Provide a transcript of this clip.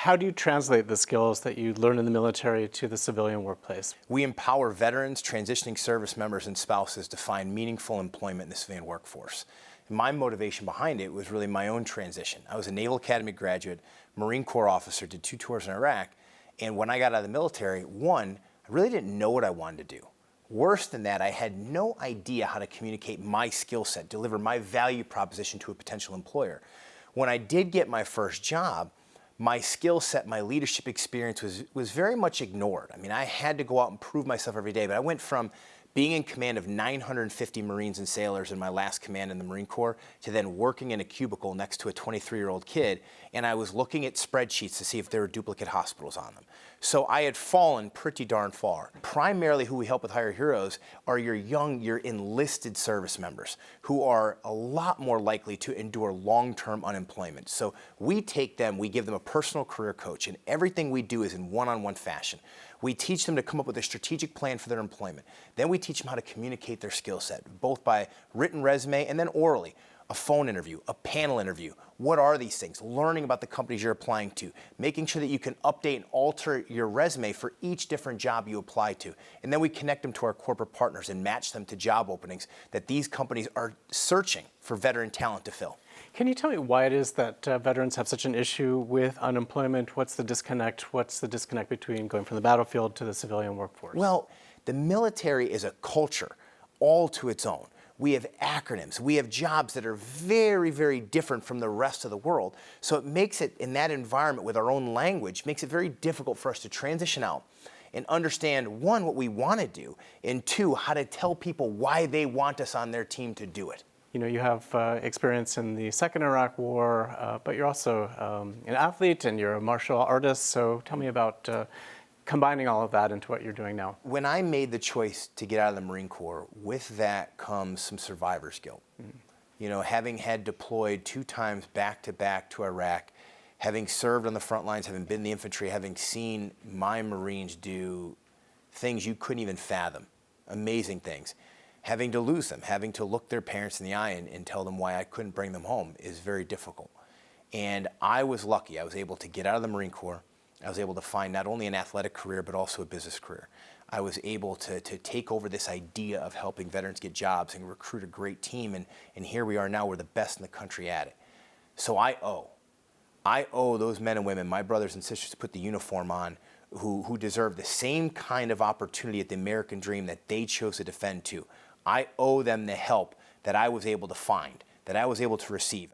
How do you translate the skills that you learn in the military to the civilian workplace? We empower veterans, transitioning service members, and spouses to find meaningful employment in the civilian workforce. And my motivation behind it was really my own transition. I was a Naval Academy graduate, Marine Corps officer, did 2 tours in Iraq, and when I got out of the military, one, I really didn't know what I wanted to do. Worse than that, I had no idea how to communicate my skill set, deliver my value proposition to a potential employer. When I did get my first job, my skill set, my leadership experience was very much ignored. I mean, I had to go out and prove myself every day, but I went from being in command of 950 Marines and sailors in my last command in the Marine Corps to then working in a cubicle next to a 23-year-old kid, and I was looking at spreadsheets to see if there were duplicate hospitals on them. So I had fallen pretty darn far. Primarily who we help with Hire Heroes are your enlisted service members who are a lot more likely to endure long-term unemployment. So we take them, we give them a personal career coach, and everything we do is in one-on-one fashion. We teach them to come up with a strategic plan for their employment. Then we teach them how to communicate their skill set, both by written resume and then orally. A phone interview, a panel interview. What are these things? Learning about the companies you're applying to, making sure that you can update and alter your resume for each different job you apply to. And then we connect them to our corporate partners and match them to job openings that these companies are searching for veteran talent to fill. Can you tell me why it is that veterans have such an issue with unemployment? What's the disconnect? What's the disconnect between going from the battlefield to the civilian workforce? Well, the military is a culture all to its own. We have acronyms. We have jobs that are very, very different from the rest of the world. So it makes it, in that environment with our own language, makes it very difficult for us to transition out and understand, one, what we want to do, and two, how to tell people why they want us on their team to do it. You know, you have experience in the Second Iraq War, but you're also an athlete and you're a martial artist. So tell me about combining all of that into what you're doing now. When I made the choice to get out of the Marine Corps, with that comes some survivor's guilt. You know, having had deployed 2 times back-to-back to Iraq, having served on the front lines, having been in the infantry, having seen my Marines do things you couldn't even fathom, amazing things. Having to lose them, having to look their parents in the eye and tell them why I couldn't bring them home is very difficult. And I was lucky. I was able to get out of the Marine Corps. I was able to find not only an athletic career, but also a business career. I was able to take over this idea of helping veterans get jobs and recruit a great team, and here we are now, we're the best in the country at it. So I owe those men and women, my brothers and sisters, to put the uniform on, who deserve the same kind of opportunity at the American dream that they chose to defend to. I owe them the help that I was able to find, that I was able to receive.